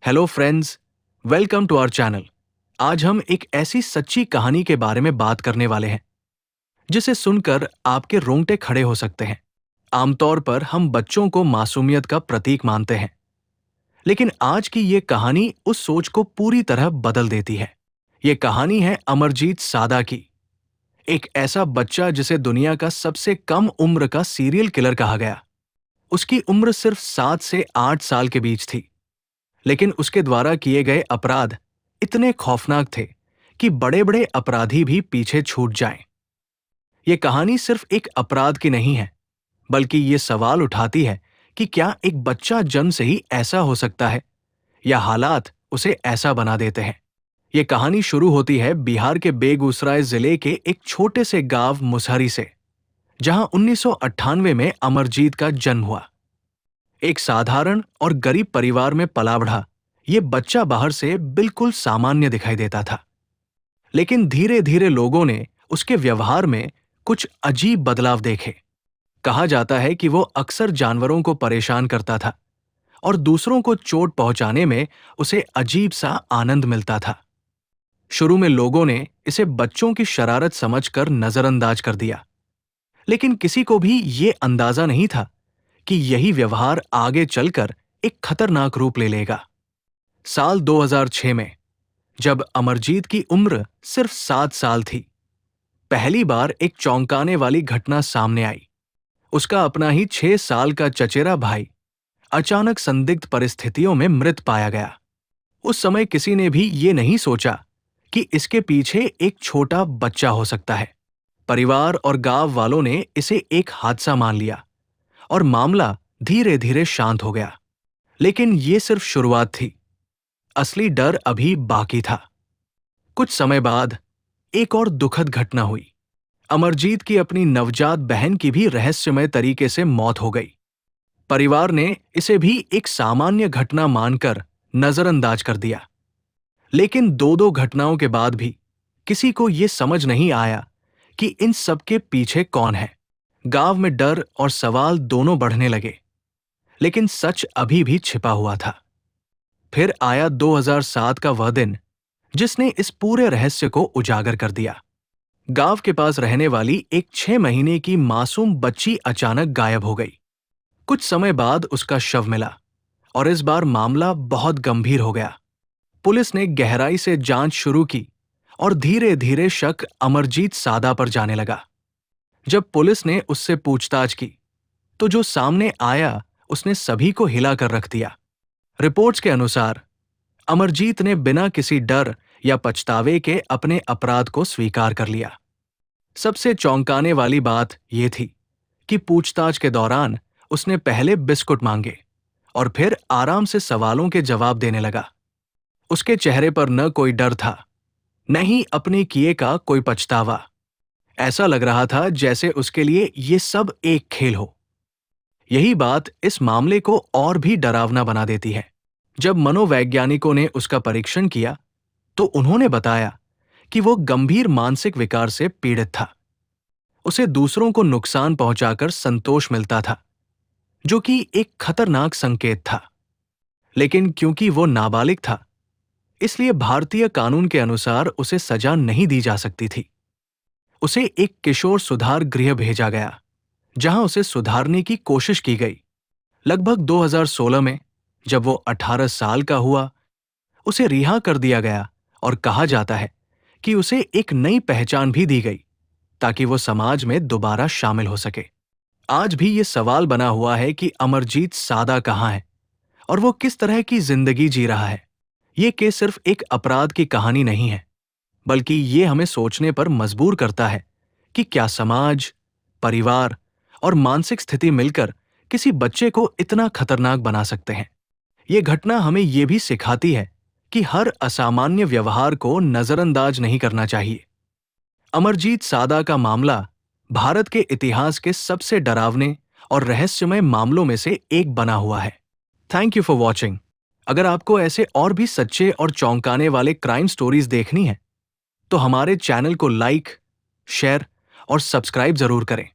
Hello friends, welcome to our channel. आज हम एक ऐसी सच्ची कहानी के बारे में बात करने वाले हैं जिसे सुनकर आपके रोंगटे खड़े हो सकते हैं। आमतौर पर हम बच्चों को मासूमियत का प्रतीक मानते हैं, लेकिन आज की ये कहानी उस सोच को पूरी तरह बदल देती है। ये कहानी है अमरजीत सादा की, एक ऐसा बच्चा जिसे दुनिया का सबसे कम उम्र का सीरियल किलर कहा गया। उसकी उम्र सिर्फ 7 से 8 साल के बीच थी, लेकिन उसके द्वारा किए गए अपराध इतने खौफनाक थे कि बड़े बड़े अपराधी भी पीछे छूट जाएं। ये कहानी सिर्फ एक अपराध की नहीं है, बल्कि ये सवाल उठाती है कि क्या एक बच्चा जन्म से ही ऐसा हो सकता है या हालात उसे ऐसा बना देते हैं। ये कहानी शुरू होती है बिहार के बेगूसराय जिले के एक छोटे से गांव मुसहरी से, जहां 1998 में अमरजीत का जन्म हुआ। एक साधारण और गरीब परिवार में पला बढ़ा ये बच्चा बाहर से बिल्कुल सामान्य दिखाई देता था, लेकिन धीरे धीरे लोगों ने उसके व्यवहार में कुछ अजीब बदलाव देखे। कहा जाता है कि वो अक्सर जानवरों को परेशान करता था और दूसरों को चोट पहुंचाने में उसे अजीब सा आनंद मिलता था। शुरू में लोगों ने इसे बच्चों की शरारत समझकर नजरअंदाज कर दिया, लेकिन किसी को भी ये अंदाजा नहीं था कि यही व्यवहार आगे चलकर एक खतरनाक रूप ले लेगा। साल 2006 में, जब अमरजीत की उम्र सिर्फ 7 साल थी, पहली बार एक चौंकाने वाली घटना सामने आई। उसका अपना ही 6 साल का चचेरा भाई अचानक संदिग्ध परिस्थितियों में मृत पाया गया। उस समय किसी ने भी ये नहीं सोचा कि इसके पीछे एक छोटा बच्चा हो सकता है। परिवार और गांव वालों ने इसे एक हादसा मान लिया और मामला धीरे धीरे शांत हो गया। लेकिन ये सिर्फ शुरुआत थी, असली डर अभी बाकी था। कुछ समय बाद एक और दुखद घटना हुई। अमरजीत की अपनी नवजात बहन की भी रहस्यमय तरीके से मौत हो गई। परिवार ने इसे भी एक सामान्य घटना मानकर नजरअंदाज कर दिया, लेकिन दो घटनाओं के बाद भी किसी को यह समझ नहीं आया कि इन सब के पीछे कौन है। गांव में डर और सवाल दोनों बढ़ने लगे, लेकिन सच अभी भी छिपा हुआ था। फिर आया 2007 का वह दिन जिसने इस पूरे रहस्य को उजागर कर दिया। गांव के पास रहने वाली एक 6 महीने की मासूम बच्ची अचानक गायब हो गई। कुछ समय बाद उसका शव मिला और इस बार मामला बहुत गंभीर हो गया। पुलिस ने गहराई से जांच शुरू की और धीरे धीरे शक अमरजीत सादा पर जाने लगा। जब पुलिस ने उससे पूछताछ की तो जो सामने आया उसने सभी को हिला कर रख दिया। रिपोर्ट्स के अनुसार अमरजीत ने बिना किसी डर या पछतावे के अपने अपराध को स्वीकार कर लिया। सबसे चौंकाने वाली बात यह थी कि पूछताछ के दौरान उसने पहले बिस्कुट मांगे और फिर आराम से सवालों के जवाब देने लगा। उसके चेहरे पर न कोई डर था, न ही अपने किए का कोई पछतावा। ऐसा लग रहा था जैसे उसके लिए ये सब एक खेल हो। यही बात इस मामले को और भी डरावना बना देती है। जब मनोवैज्ञानिकों ने उसका परीक्षण किया तो उन्होंने बताया कि वो गंभीर मानसिक विकार से पीड़ित था। उसे दूसरों को नुकसान पहुंचाकर संतोष मिलता था, जो कि एक खतरनाक संकेत था। लेकिन क्योंकि वो नाबालिग था, इसलिए भारतीय कानून के अनुसार उसे सजा नहीं दी जा सकती थी। उसे एक किशोर सुधार गृह भेजा गया, जहां उसे सुधारने की कोशिश की गई। लगभग 2016 में जब वो 18 साल का हुआ, उसे रिहा कर दिया गया और कहा जाता है कि उसे एक नई पहचान भी दी गई ताकि वो समाज में दोबारा शामिल हो सके। आज भी ये सवाल बना हुआ है कि अमरजीत सादा कहाँ है और वो किस तरह की जिंदगी जी रहा है। ये केस सिर्फ एक अपराध की कहानी नहीं है, बल्कि ये हमें सोचने पर मजबूर करता है कि क्या समाज, परिवार और मानसिक स्थिति मिलकर किसी बच्चे को इतना खतरनाक बना सकते हैं। ये घटना हमें ये भी सिखाती है कि हर असामान्य व्यवहार को नजरअंदाज नहीं करना चाहिए। अमरजीत सादा का मामला भारत के इतिहास के सबसे डरावने और रहस्यमय मामलों में से एक बना हुआ है। Thank you for watching. अगर आपको ऐसे और भी सच्चे और चौंकाने वाले क्राइम स्टोरीज देखनी है तो हमारे चैनल को लाइक, शेयर और सब्सक्राइब जरूर करें।